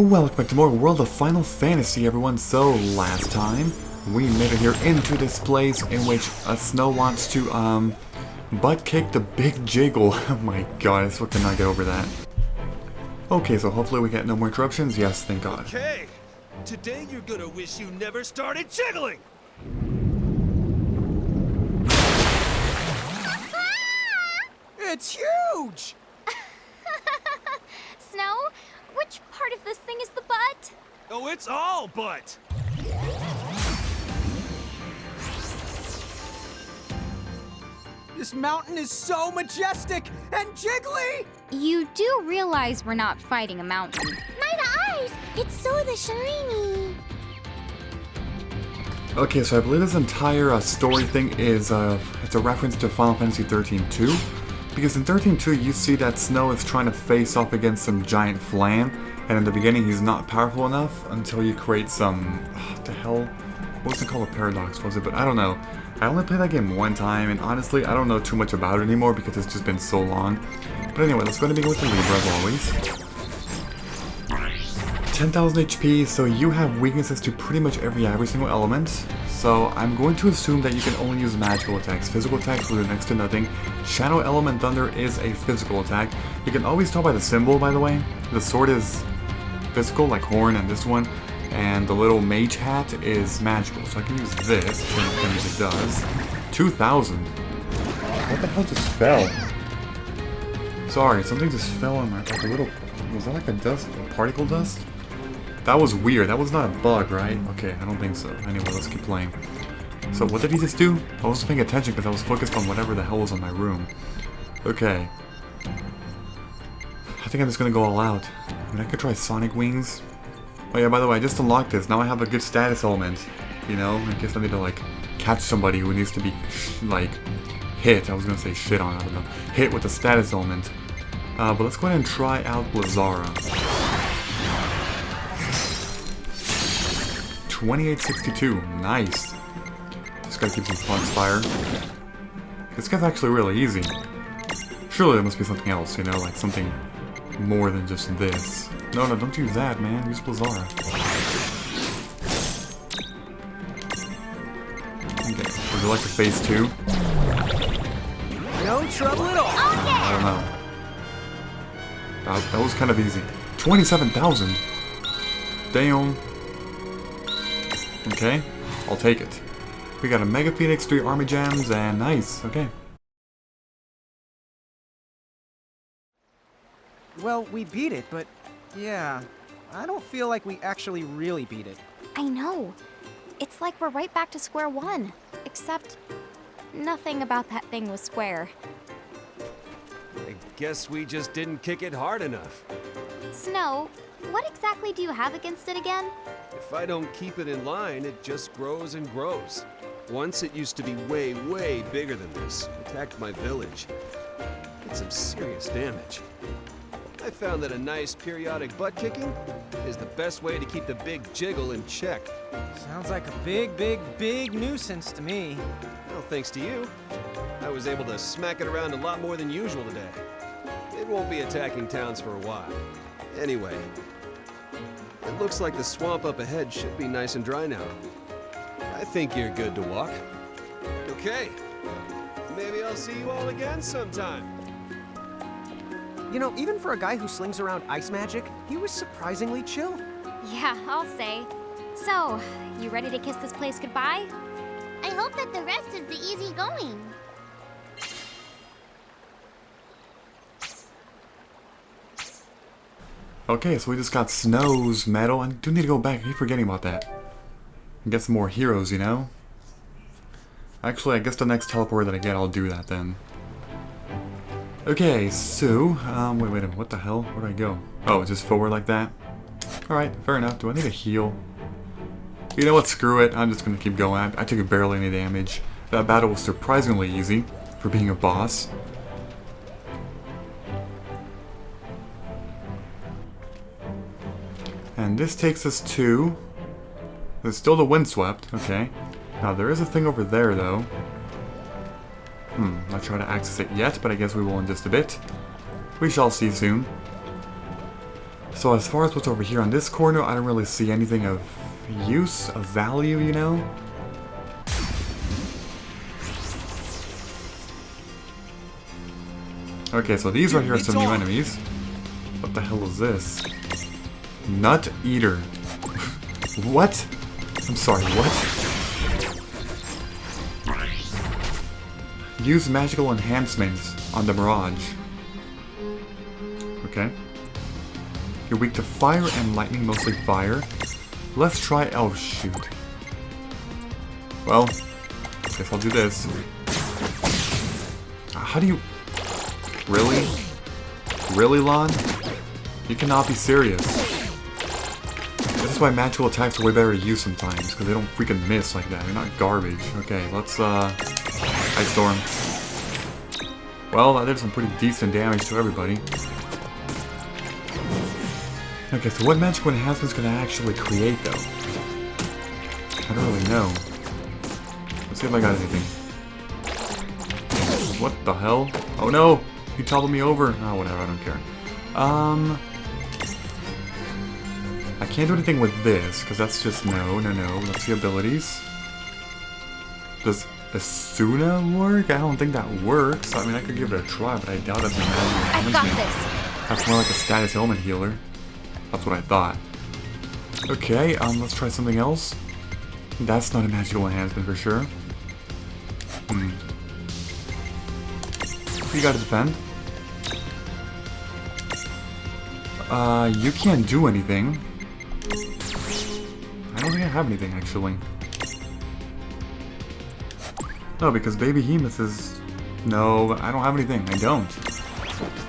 Welcome back to more World of Final Fantasy, everyone. So, last time, we made it here into this place in which Snow wants to, butt kick the big Jiggle. Oh my god, I still cannot get over that. Okay, so hopefully we get no more interruptions. Yes, thank god. Okay, today you're gonna wish you never started jiggling! It's huge! Snow, which part of this thing is the butt? Oh, it's all butt! This mountain is so majestic and jiggly! You do realize we're not fighting a mountain. My eyes! It's so the shiny! Okay, so I believe this entire story thing is, it's a reference to Final Fantasy 13-2. Because in 13-2 you see that Snow is trying to face off against some giant Flan, and in the beginning he's not powerful enough until you create some... what the hell? What was it called? A paradox, was it? But I don't know. I only played that game one time, and honestly I don't know too much about it anymore because it's just been so long. But anyway, let's go ahead and begin with the Libra as always. 10,000 HP, so you have weaknesses to pretty much every single element. So I'm going to assume that you can only use magical attacks. Physical attacks will do next to nothing. Shadow Element Thunder is a physical attack. You can always tell by the symbol, by the way. The sword is physical, like Horn and this one. And the little mage hat is magical. So I can use this, which it does. 2,000. What the hell just fell? Sorry, something just fell on my... like a little... was that like a dust? A particle dust? That was weird. That was not a bug, right? Okay, I don't think so. Anyway, let's keep playing. So what did he just do? I wasn't paying attention because I was focused on whatever the hell was on my room. Okay. I think I'm just gonna go all out. I mean, I could try Sonic Wings. Oh yeah, by the way, I just unlocked this. Now I have a good status element. You know, in case I need to, like, catch somebody who needs to be, like, hit. I was gonna say shit on, I don't know. Hit with the status element. But let's go ahead and try out Blizzara. 2862, nice. Just gotta keep some fun fire. This guy's actually really easy. Surely there must be something else, you know, like something more than just this. No, don't use that, man. Use Blizzara. Okay, would you like to phase 2? No trouble at all! I don't know. That was kind of easy. 27,000? Damn. Okay, I'll take it. We got a Mega Phoenix, 3 Army Gems, and nice, okay. Well, we beat it, but yeah, I don't feel like we actually really beat it. I know. It's like we're right back to square one. Except, nothing about that thing was square. I guess we just didn't kick it hard enough. Snow, what exactly do you have against it again? If I don't keep it in line, it just grows and grows. Once it used to be way, way bigger than this. Attacked my village. Did some serious damage. I found that a nice periodic butt kicking is the best way to keep the big Jiggle in check. Sounds like a big nuisance to me. Well, thanks to you, I was able to smack it around a lot more than usual today. It won't be attacking towns for a while. Anyway, it looks like the swamp up ahead should be nice and dry now. I think you're good to walk. Okay, maybe I'll see you all again sometime. You know, even for a guy who slings around ice magic, he was surprisingly chill. Yeah, I'll say. So, you ready to kiss this place goodbye? I hope that the rest is the easy going. Okay, so we just got Snow's medal, and do need to go back. I keep forgetting about that. And get some more heroes, you know? Actually, I guess the next teleport that I get, I'll do that then. Okay, so, wait a minute, what the hell? Where do I go? Oh, just forward like that? Alright, fair enough. Do I need a heal? You know what, screw it. I'm just gonna keep going. I took barely any damage. That battle was surprisingly easy for being a boss. And this takes us to... there's still the Windswept, okay. Now there is a thing over there though. Not trying to access it yet, but I guess we will in just a bit. We shall see soon. So as far as what's over here on this corner, I don't really see anything of use, of value, you know? Okay, so these right here are some new enemies. What the hell is this? Nut Eater. What? I'm sorry, what? Use magical enhancements on the Mirage. Okay. You're weak to fire and lightning, mostly fire. Let's try... oh, shoot. Well, guess I'll do this. How do you... really? Really, Lon? You cannot be serious. This is why magical attacks are way better to use sometimes, because they don't freaking miss like that. They're not garbage. Okay, let's, Ice Storm. Well, that did some pretty decent damage to everybody. Okay, so what magical enhancements can I actually create, though? I don't really know. Let's see if I got anything. What the hell? Oh no! He toppled me over! Oh, whatever, I don't care. I can't do anything with this, because that's just no. Let's see abilities. Does Asuna work? I don't think that works. I mean, I could give it a try, but I doubt that's a magical I've got enhancement. this. That's more like a status ailment healer. That's what I thought. Okay, let's try something else. That's not a magical enhancement for sure. You gotta defend. You can't do anything. I don't think I have anything, actually. No, because Baby Hemus is... no, I don't have anything. I don't.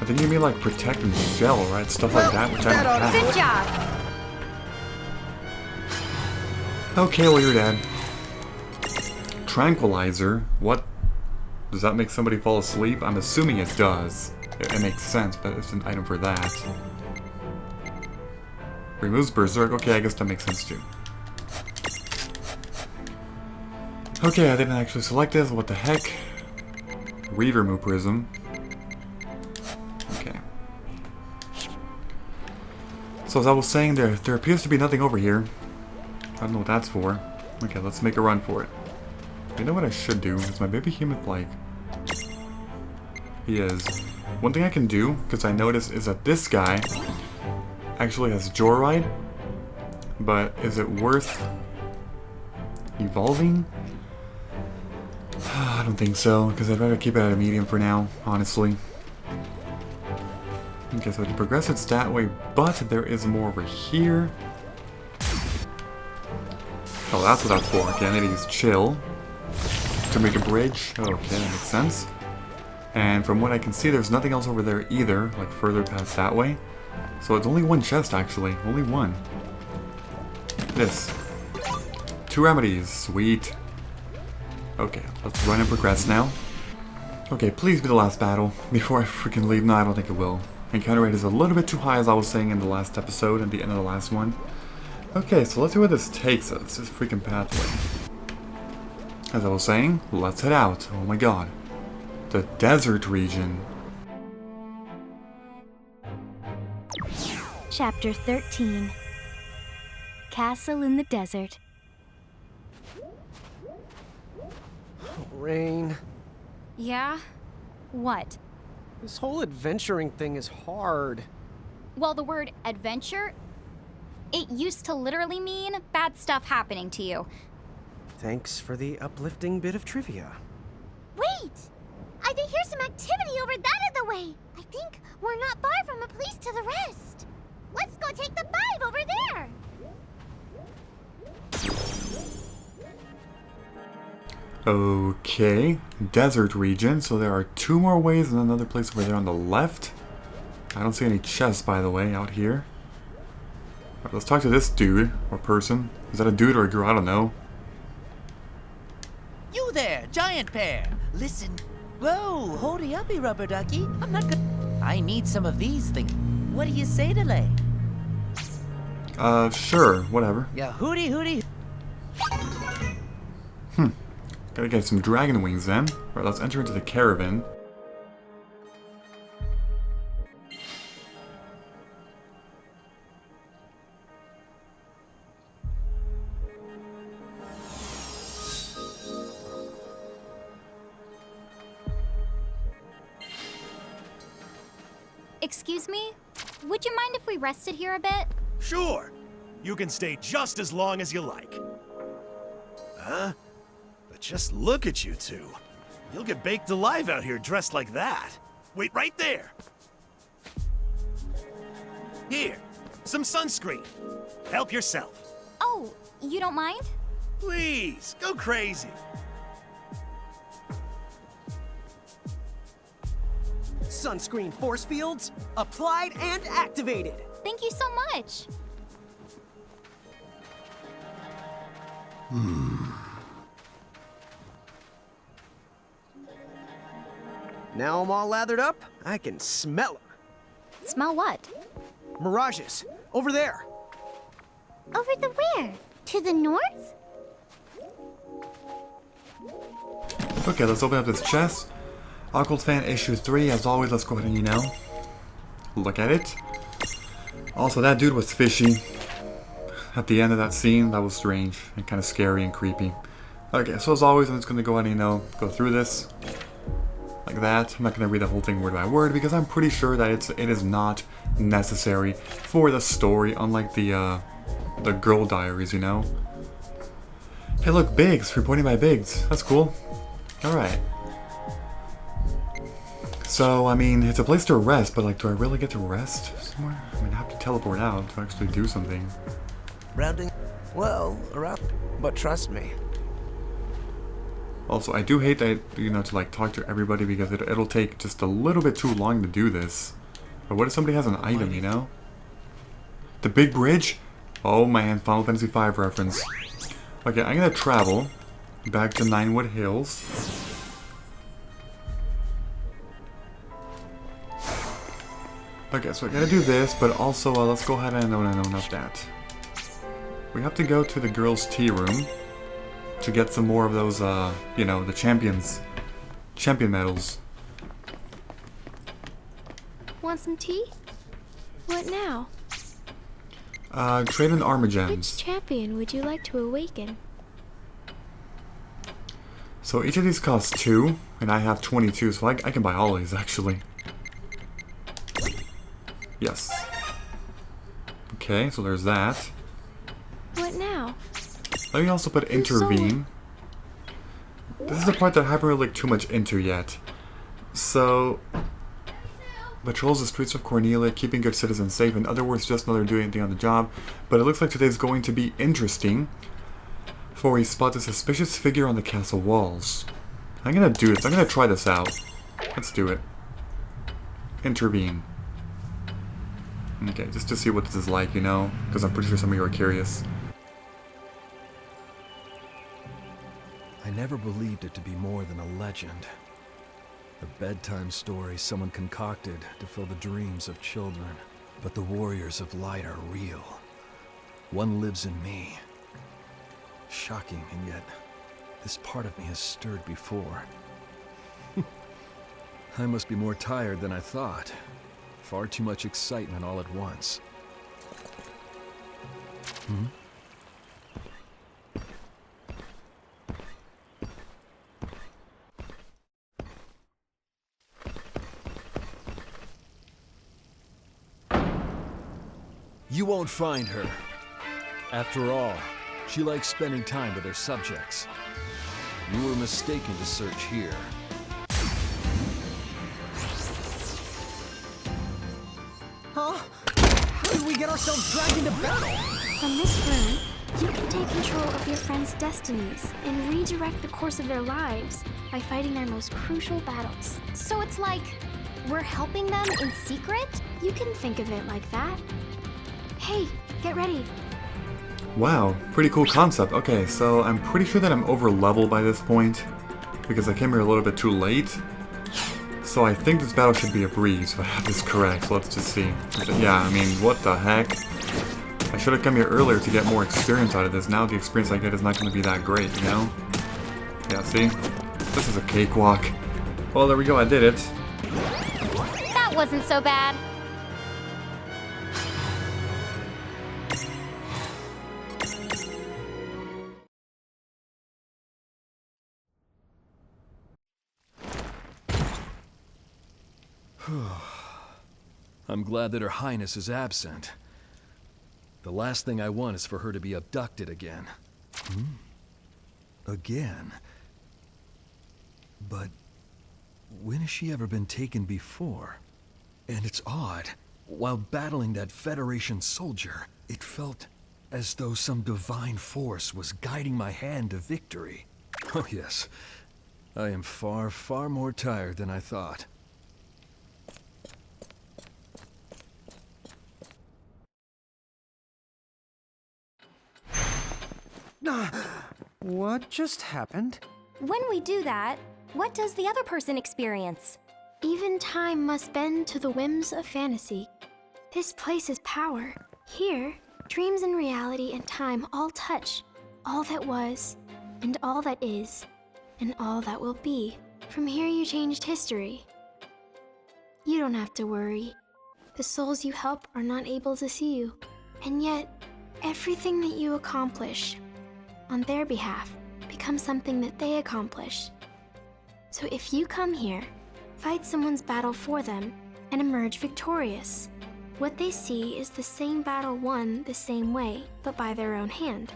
I think you mean like protect and shell, right? Stuff like that, which I don't have. Good job. Okay, well, you're dead. Tranquilizer? What? Does that make somebody fall asleep? I'm assuming it does. It makes sense, but it's an item for that. Removes Berserk. Okay, I guess that makes sense too. Okay, I didn't actually select this. What the heck? Read Remove Prism. Okay. So as I was saying, there appears to be nothing over here. I don't know what that's for. Okay, let's make a run for it. You know what I should do? Is my Baby Hemoth like... he is. One thing I can do, because I noticed, is that this guy actually has Joyride. But is it worth evolving? I don't think so, because I'd rather keep it at a medium for now, honestly. Okay, so to progress it's that way, but there is more over here. Oh, that's what that's for. Okay, I need to use Chill to make a bridge. Okay, that makes sense. And from what I can see, there's nothing else over there either, like further past that way. So it's only one chest, actually. Only one. This. 2 remedies. Sweet. Okay, let's run and progress now. Okay, please be the last battle before I freaking leave. No, I don't think it will. Encounter rate is a little bit too high, as I was saying in the last episode, at the end of the last one. Okay, so let's see where this takes us, this freaking pathway. As I was saying, let's head out. Oh my god. The desert region. Chapter 13. Castle in the Desert. Rain, Yeah? What? this whole adventuring thing is hard. Well, the word adventure, it used to literally mean bad stuff happening to you. Thanks for the uplifting bit of trivia. Wait! I think here's some activity over that other way. I think we're not far from a place to the rest. Let's go take the 5 over there. Okay, desert region, so there are 2 more ways and another place over there on the left. I don't see any chests, by the way, out here. Alright, let's talk to this dude, or person. Is that a dude or a girl? I don't know. You there, giant pear! Listen. Whoa, holdy uppy, rubber ducky. I'm not gonna... I need some of these things. What do you say to lay? Sure, whatever. Yeah, hooty. Gotta get some dragon wings then. Alright, let's enter into the caravan. . Excuse me? Would you mind if we rested here a bit? Sure. You can stay just as long as you like. Huh? But just look at you two. You'll get baked alive out here dressed like that. Wait right there. Here, some sunscreen. Help yourself. Oh, you don't mind? Please, go crazy. Sunscreen force fields, applied and activated. Thank you so much. Now I'm all lathered up, I can smell them. Smell what? Mirages, over there. Over the where? To the north? Okay, let's open up this chest. Golden Flan issue 3, as always, let's go ahead and, look at it. Also, that dude was fishy. At the end of that scene, that was strange and kind of scary and creepy. Okay, so as always, I'm just going to go ahead and, go through this. Like that. I'm not going to read the whole thing word by word because I'm pretty sure that it is not necessary for the story, unlike the girl diaries, Hey look, Biggs, reporting by Biggs. That's cool. Alright. So, I mean, it's a place to rest, but like, do I really get to rest somewhere? I mean, I have to teleport out to actually do something. Rounding, well, around, but trust me. Also, I do hate that, to like talk to everybody because it'll take just a little bit too long to do this. But what if somebody has an item, The big bridge? Oh man, Final Fantasy V reference. Okay, I'm gonna travel back to Ninewood Hills. Okay, so I gotta do this, but also let's go ahead and open up that. We have to go to the girls' tea room to get some more of those, the champion medals. Want some tea? What now? Trade in armor Which gems. champion would you like to awaken? So each of these costs 2, and I have 22, so I can buy all of these actually. Yes. Okay, so there's that. What now? Let me also put intervene. This is the part that I haven't really looked too much into yet. So, patrols the streets of Cornelia, keeping good citizens safe. In other words, just another doing anything on the job. But it looks like today's going to be interesting. For we spot a suspicious figure on the castle walls. I'm gonna do this. I'm gonna try this out. Let's do it. Intervene. Okay, just to see what this is like, because I'm pretty sure some of you are curious. I never believed it to be more than a legend. A bedtime story someone concocted to fill the dreams of children. But the warriors of light are real. One lives in me. Shocking, and yet this part of me has stirred before. I must be more tired than I thought. Far too much excitement all at once. You won't find her. After all, she likes spending time with her subjects. You were mistaken to search here. Huh? How did we get ourselves dragged into battle? From this room, you can take control of your friends' destinies and redirect the course of their lives by fighting their most crucial battles. So it's like we're helping them in secret? You can think of it like that. Hey, get ready. Wow, pretty cool concept. Okay, so I'm pretty sure that I'm over level by this point because I came here a little bit too late. So I think this battle should be a breeze if I have this correct. Let's just see. Yeah, I mean, what the heck? I should have come here earlier to get more experience out of this. Now the experience I get is not going to be that great, Yeah, see? This is a cakewalk. Well, there we go, I did it. That wasn't so bad. I'm glad that Her Highness is absent. The last thing I want is for her to be abducted again. Again? But when has she ever been taken before? And it's odd. While battling that Federation soldier, it felt as though some divine force was guiding my hand to victory. Oh yes, I am far, far more tired than I thought. What just happened? When we do that, what does the other person experience? Even time must bend to the whims of fantasy. This place is power. Here, dreams and reality and time all touch. All that was, and all that is, and all that will be. From here you changed history. You don't have to worry. The souls you help are not able to see you. And yet, everything that you accomplish on their behalf becomes something that they accomplish. So if you come here, fight someone's battle for them, and emerge victorious, what they see is the same battle won the same way, but by their own hand.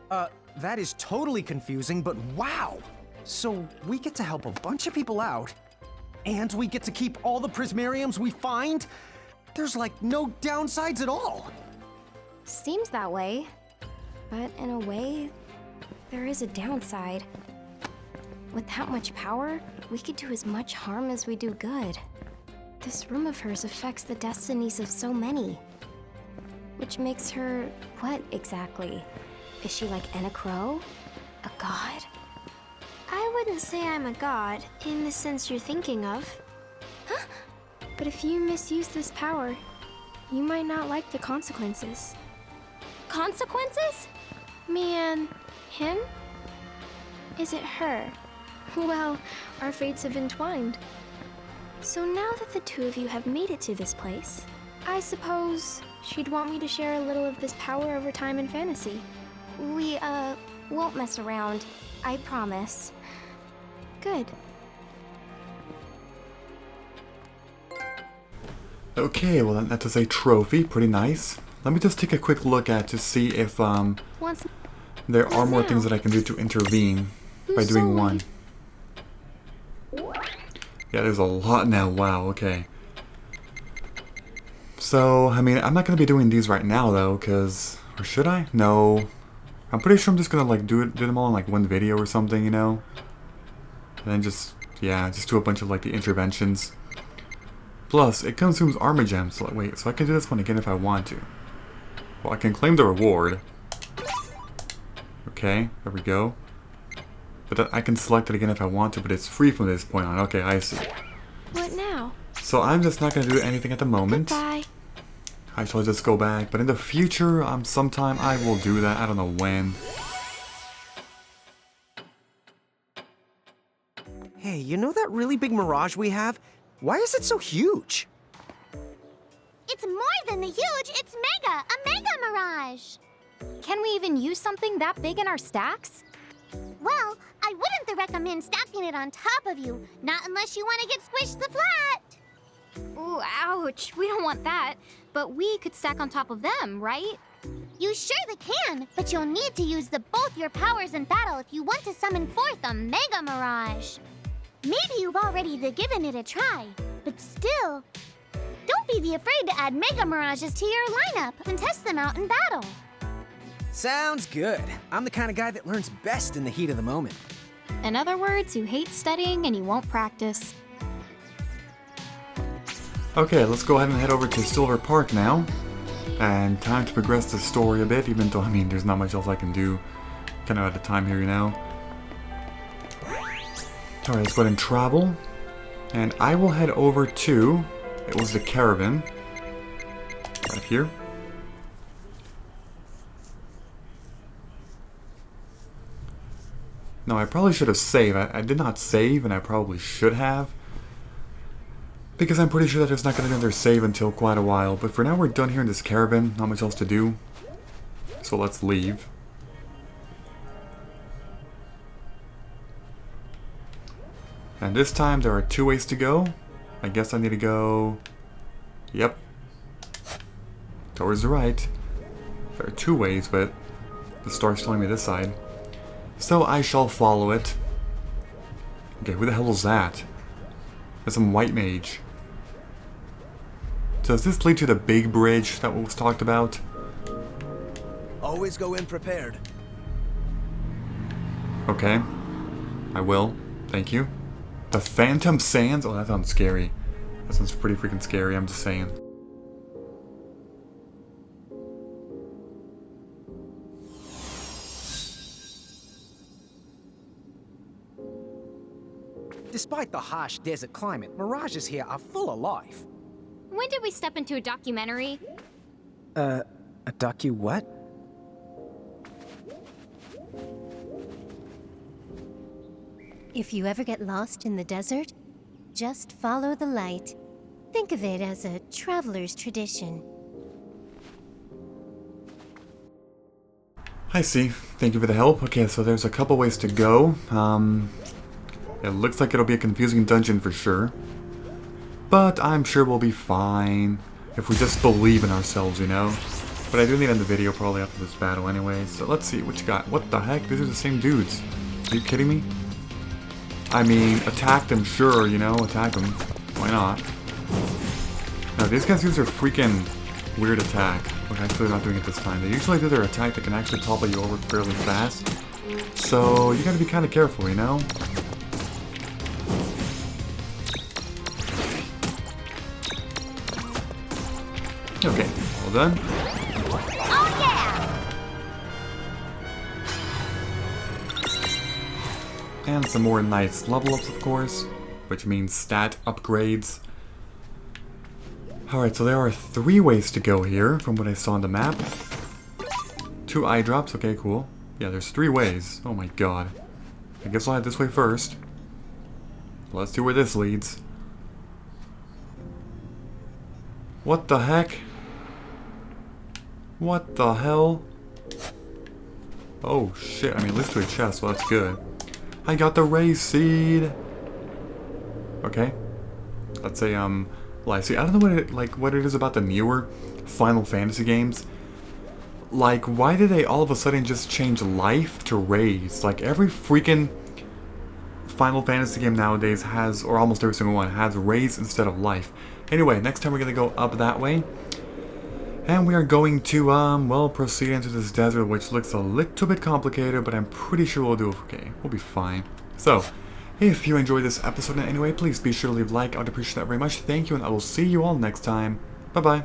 That is totally confusing, but wow! So we get to help a bunch of people out, and we get to keep all the prismariums we find? There's like no downsides at all! Seems that way. But in a way, there is a downside. With that much power, we could do as much harm as we do good. This room of hers affects the destinies of so many. Which makes her what exactly? Is she like Anna Crow? A god? I wouldn't say I'm a god, in the sense you're thinking of. Huh? But if you misuse this power, you might not like the consequences. Consequences? Me and him? Is it her? Well, our fates have entwined. So now that the two of you have made it to this place, I suppose she'd want me to share a little of this power over time and fantasy. We, won't mess around. I promise. Good. Okay, well that is a trophy. Pretty nice. Let me just take a quick look at to see if Once there are more now? things that I can do to intervene by Who's doing soul one. Yeah, there's a lot now. Wow, okay. So, I mean, I'm not going to be doing these right now, though, because... Or should I? No. I'm pretty sure I'm just going to, like, do them all in, like, one video or something, you know? And then just, yeah, just do a bunch of, like, the interventions. Plus, it consumes armor gems, so, wait, so I can do this one again if I want to. Well, I can claim the reward. Okay, there we go. But I can select it again if I want to, but it's free from this point on. Okay, I see. What now? So I'm just not going to do anything at the moment. Goodbye. I shall just go back, but in the future, sometime I will do that. I don't know when. Hey, you know that really big mirage we have? Why is it so huge? It's more than the huge, it's a mega mirage! Can we even use something that big in our stacks? Well, I wouldn't recommend stacking it on top of you, not unless you want to get squished the flat! Ooh, ouch. We don't want that. But we could stack on top of them, right? You surely can, but you'll need to use both your powers in battle if you want to summon forth a Mega Mirage. Maybe you've already given it a try, but still, don't be afraid to add Mega Mirages to your lineup and test them out in battle. Sounds good. I'm the kind of guy that learns best in the heat of the moment. In other words, you hate studying and you won't practice. Okay, let's go ahead and head over to Silver Park now. And time to progress the story a bit, even though, I mean, there's not much else I can do. Kind of out of time here, you know. Alright, let's go ahead and travel. And I will head over to... It was the Caravan. Right here. No, I probably should have saved. I did not save, and I probably should have. Because I'm pretty sure that it's not going to do their save until quite a while. But for now, we're done here in this Caravan. Not much else to do. So let's leave. And this time, there are 2 ways to go. I guess I need to go... Yep. towards the right. There are two ways, but the star's telling me this side. So I shall follow it. Okay, who the hell is that? That's some white mage. Does this lead to the big bridge that was talked about? Always go in prepared. Okay. I will. Thank you. The Phantom Sands? Oh, that sounds scary. That sounds pretty freaking scary, I'm just saying. Despite the harsh desert climate, mirages here are full of life. When did we step into a documentary? A docu what? If you ever get lost in the desert, just follow the light. Think of it as a traveler's tradition. I see. Thank you for the help. Okay, so there's a couple ways to go. It looks like it'll be a confusing dungeon for sure. But I'm sure we'll be fine if we just believe in ourselves, you know? But I do need to end the video probably after this battle anyway, so let's see what you got. What the heck? These are the same dudes. Are you kidding me? I mean, attack them, sure, you know? Attack them. Why not? Now, these guys use their freaking weird attack. Okay, actually they're not doing it this time. They usually do their attack that can actually topple you over fairly fast. So, you gotta be kind of careful, you know? Okay, all done. Oh yeah! And some more nice level ups, of course, which means stat upgrades. Alright, so there are 3 ways to go here from what I saw on the map. 2 eye drops, okay, cool. Yeah, there's 3 ways. Oh my god. I guess I'll head this way first. Let's see where this leads. What the heck? What the hell? Oh shit, I mean, it leads to a chest, well that's good. I got the race seed! Okay. Let's say, well, see, I don't know what it is about the newer Final Fantasy games. Like, why did they all of a sudden just change life to raise? Like, every freaking Final Fantasy game nowadays has, or almost every single one, has raise instead of life. Anyway, next time we're gonna go up that way. And we are going to, well, proceed into this desert, which looks a little bit complicated, but I'm pretty sure we'll do okay. We'll be fine. So, if you enjoyed this episode in any way, please be sure to leave a like. I would appreciate that very much. Thank you, and I will see you all next time. Bye-bye.